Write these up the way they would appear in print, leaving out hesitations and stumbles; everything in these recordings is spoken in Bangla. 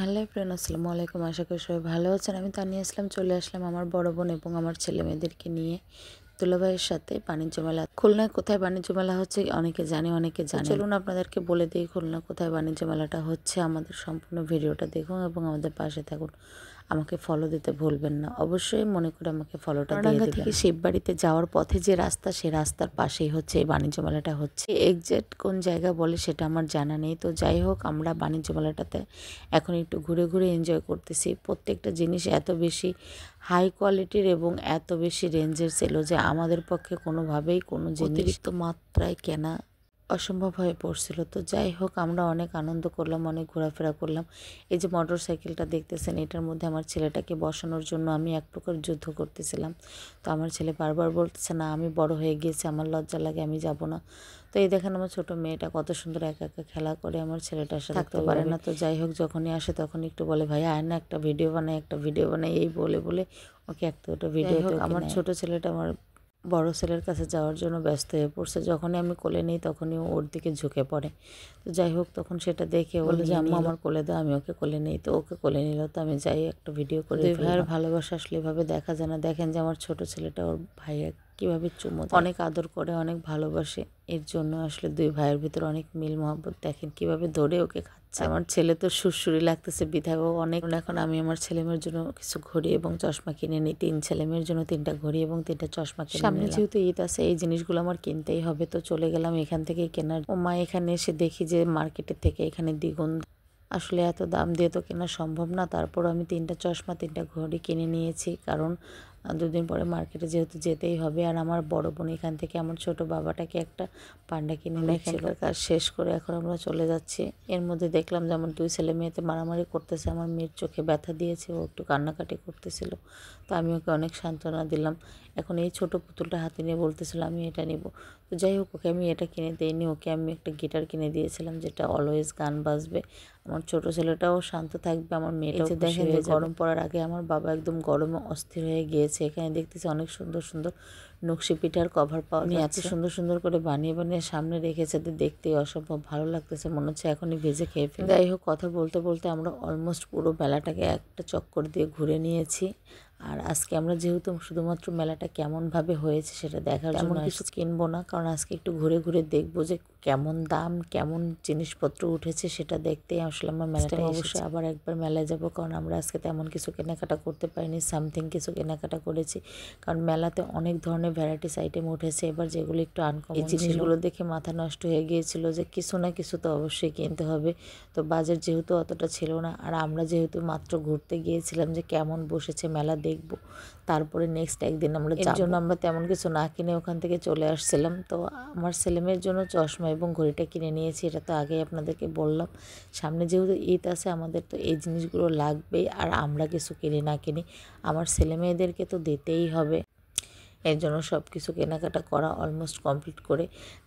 হ্যালো এভরিওয়ান, আসসালামু আলাইকুম। আশা করি সবাই ভালো আছেন। আমি তানিয়া ইসলাম চলে আসলাম আমার বড় বোন এবং আমার ছেলে মেয়েদেরকে নিয়ে দুলাভাইয়ের সাথে বাণিজ্য মেলা। খুলনায় কোথায় বাণিজ্য মেলা হচ্ছে অনেকে জানে, অনেকে জানে। চলুন আপনাদেরকে বলে দিই খুলনা কোথায় বাণিজ্য মেলাটা হচ্ছে। আমাদের সম্পূর্ণ ভিডিওটা দেখুন এবং আমাদের পাশে থাকুন। আমাকে ফলো দিতে ভুলবেন না, অবশ্যই মনে করে আমাকে ফলোটা দিয়ে দিবেন। থেকে শিববাড়িতে যাওয়ার পথে যে রাস্তা, সেই রাস্তার পাশেই হচ্ছে এই বাণিজ্য মেলাটা হচ্ছে। এক্সাক্ট কোন জায়গা বলে সেটা আমার জানা নেই। তো যাই হোক, আমরা বাণিজ্য মেলাটাতে এখন একটু ঘুরে ঘুরে এনজয় করতেছি। প্রত্যেকটা জিনিস এত বেশি হাই কোয়ালিটির এবং এত বেশি রেঞ্জের ছিল যে আমাদের পক্ষে কোনোভাবেই কোনো অতিরিক্ত মাত্রায় কেনা অসম্ভব হয়ে পড়ছিল। তো যাই হোক, আমরা অনেক আনন্দ করলাম, অনেক ঘোরাফেরা করলাম। এই যে মোটর সাইকেলটা দেখতেছেন, এটার মধ্যে আমার ছেলেটাকে বসানোর জন্য আমি এক প্রকার যুদ্ধ করতেছিলাম। তো আমার ছেলে বারবার বলতেছে, না আমি বড় হয়ে গিয়েছি, আমার লজ্জা লাগে, আমি যাব না। তো এই দেখেন আমার ছোট মেয়েটা কত সুন্দর একা একা খেলা করে, আমার ছেলেটার সাথে থাকতে পারে না। তো যাই হোক, যখনই আসে তখন একটু বলে, ভাই আয় না একটা ভিডিও বানাই, একটা ভিডিও বানাই, এই বলে বলে ওকে একটা দুটো ভিডিও। হোক, আমার ছোট ছেলেটা আমার বড় ছেলের কাছে যাওয়ার জন্য ব্যস্ত হয়ে পড়ছে। যখনই আমি কোলে নিই তখনই ওর দিকে ঝুঁকে পড়ে। তো যাই হোক, তখন সেটা দেখে বলে যে আম্মু আমার কোলে দাও, আমি ওকে কোলে নিই। তো ওকে কোলে নিল, তো আমি যাই একটা ভিডিও করে। দুই ভাইয়ের ভালোবাসা আসলে এভাবে দেখা যায় না। দেখেন যে আমার ছোট ছেলেটা ওর ভাইয়ের কীভাবে চুমো দেয়, অনেক আদর করে, অনেক ভালোবাসে। এর জন্য আসলে দুই ভাইয়ের ভিতরে অনেক মিল মহব্বত। দেখেন কীভাবে ধরে ওকে খাচ্ছে। আমার ছেলে তো সুরসুরি লাগতেছে, বিধায় অনেক। এখন আমি আমার ছেলেমেয়ের জন্য কিছু ঘড়ি এবং চশমা কিনে নিই। 3 ছেলেমেয়ের জন্য 3টা ঘড়ি এবং 3টা চশমা কিনে নিলাম। সামনে যেহেতু ঈদ আছে, এই জিনিসগুলো আমার কিনতেই হবে। তো চলে গেলাম এখান থেকেই কেনার। ও মা, এখানে এসে দেখি যে মার্কেটের থেকে এখানে দ্বিগুণ। আসলে এত দাম দিয়ে তো কেনা সম্ভব না। তারপর আমি 3টা চশমা 3টা ঘড়ি কিনে নিয়েছি, কারণ 2 দিন পরে মার্কেটে যেহেতু যেতেই হবে। আর আমার বড় বোন এখান থেকে আমার ছোট বাবাটাকে একটা পান্ডা কিনে নিয়েছিল। কাজ শেষ করে এখন আমরা চলে যাচ্ছি। এর মধ্যে দেখলাম যে আমার 2 ছেলে মেয়েতে মারামারি করতেছে। আমার মেয়ের চোখে ব্যথা দিয়েছে, ও একটু কান্নাকাটি করতেছিল। তো আমি ওকে অনেক সান্ত্বনা দিলাম। এখন এই ছোট পুতুলটা হাতে নিয়ে বলতেছিল আমি এটা নিব। তো যাই হোক, ওকে আমি এটা কিনে দিইনি। ওকে আমি একটা গিটার কিনে দিয়েছিলাম, যেটা অলওয়েজ গান বাজবে। আমার ছোট ছেলেটাও শান্ত থাকবে, আমার মেয়েটাও। দেখেন যে গরম পড়ার আগে আমার বাবা একদম গরমে অস্থির হয়ে গিয়েছে। এখানে দেখতেছি অনেক সুন্দর সুন্দর নকশি পিঠার কভার পাওয়া যাচ্ছে। এত সুন্দর সুন্দর করে বানিয়ে বানিয়ে সামনে রেখেছে, দেখতেই অসম্ভব ভালো লাগতেছে, মনে হচ্ছে এখনই ভেজে খেয়ে ফেলি। যাই হোক, কথা বলতে বলতে আমরা অলমোস্ট পুরো মেলাটাকে একটা চক্কর দিয়ে ঘুরে নিয়েছি। আর আজকে আমরা যেহেতু শুধুমাত্র মেলাটা কেমনভাবে হয়েছে সেটা দেখার জন্য কিছু কিনবো না, কারণ আজকে একটু ঘুরে ঘুরে দেখবো যে কেমন দাম, কেমন জিনিসপত্র উঠেছে সেটা দেখতেই আসলে আমরা মেলাটা অবশ্যই আবার একবার মেলায় যাব। কারণ আমরা আজকে তেমন কিছু কেনাকাটা করতে পারিনি, সামথিং কিছু কেনাকাটা করেছি। কারণ মেলাতে অনেক ধরনের ভ্যারাইটিস আইটেম উঠেছে এবার, যেগুলো একটু আনকমন। এই জিনিসগুলো দেখে মাথা নষ্ট হয়ে গিয়েছিল যে কিছু না কিছু তো অবশ্যই কিনতে হবে। তো বাজেট যেহেতু অতটা ছিল না, আর আমরা যেহেতু মাত্র ঘুরতে গিয়েছিলাম যে কেমন বসেছে মেলা দেখব, তারপরে নেক্সট একদিন আমরা যাওয়ার জন্য আমরা তেমন কিছু না কিনে ওখান থেকে চলে আসছিলাম। তো আমার ছেলেমেয়ের জন্য চশমা এবং ঘড়িটা কিনে নিয়েছি, এটা তো আগেই আপনাদেরকে বললাম। সামনে যেহেতু ঈদ আছে, আমাদের তো এই জিনিসগুলো লাগবেই। আর আমরা কিছু কিনি না কিনি, আমার ছেলেমেয়েদেরকে তো দিতেই হবে। এর জন্য সব কিছু কেনাকাটা করা অলমোস্ট কমপ্লিট করে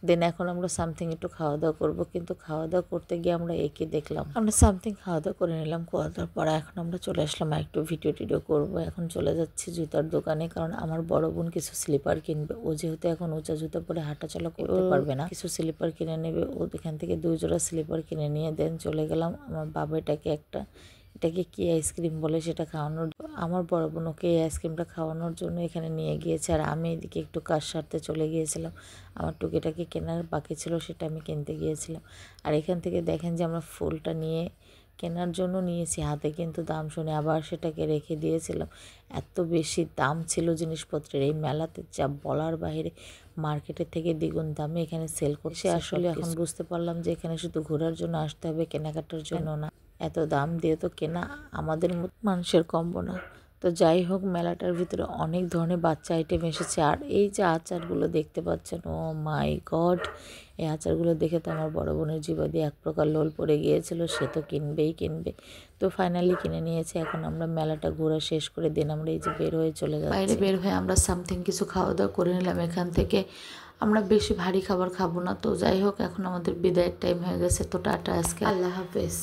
দেন এখন আমরা সামথিং একটু খাওয়া দাওয়া করবো। কিন্তু খাওয়া দাওয়া করতে গিয়ে আমরা একে দেখলাম। আমরা সামথিং খাওয়া দাওয়া করে নিলাম, খাওয়া দাওয়ার পর এখন আমরা চলে আসলাম আর একটু ভিডিও টিডিও করবো। এখন চলে যাচ্ছি জুতার দোকানে, কারণ আমার বড় বোন কিছু স্লিপার কিনবে। ও যেহেতু এখন উঁচা জুতা পরে হাঁটাচলা করতে পারবে না, কিছু স্লিপার কিনে নেবে। ও এখান থেকে 2 জোড়া স্লিপার কিনে নিয়ে দেন চলে গেলাম আমার বাবাটাকে এটাকে কি আইসক্রিম বলে সেটা খাওয়ানোর। আমার বড় বোন ওকে এই আইসক্রিমটা খাওয়ানোর জন্য এখানে নিয়ে গিয়েছে, আর আমি এদিকে একটু কাজ সারতে চলে গিয়েছিলাম। আমার টুকিটাকি কেনার বাকি ছিল, সেটা আমি কিনতে গিয়েছিলাম। আর এখান থেকে দেখেন যে আমরা ফুলটা নিয়ে কেনার জন্য নিয়েছি হাতে, কিন্তু দাম শুনে আবার সেটাকে রেখে দিয়েছিলাম। এত বেশি দাম ছিল জিনিসপত্রের এই মেলাতে, যা বলার বাইরে। মার্কেটের থেকে দ্বিগুণ দামে এখানে সেল করছে। আসলে এখন বুঝতে পারলাম যে এখানে শুধু ঘোরার জন্য আসতে হবে, কেনাকাটার জন্য না। এত দাম দিয়ে তো কেনা আমাদের মতো মানুষের কম্বো না। তো যাই হোক, মেলাটার ভিতরে অনেক ধরনের বাচ্চা আইটেম এসেছে। আর এই যে আচারগুলো দেখতে পাচ্ছেন, ও মাই গড, এই আচারগুলো দেখে তো আমার বড় বোনের জিভা দিয়ে এক প্রকার লোল পড়ে গিয়েছিল, সে তো কিনবেই কিনবে। তো ফাইনালি কিনে নিয়েছে। এখন আমরা মেলাটা ঘোরা শেষ করে দিন আমরা এই যে বের হয়ে চলে যাচ্ছি। বাইরে বের হয়ে আমরা সামথিং কিছু খাওয়া দাওয়া করে নিলাম এখান থেকে। আমরা বেশি ভারী খাবার খাবো না। তো যাই হোক, এখন আমাদের বিদায়ের টাইম হয়ে গেছে। তো টাটা, আজকে আল্লাহ হাফেজ।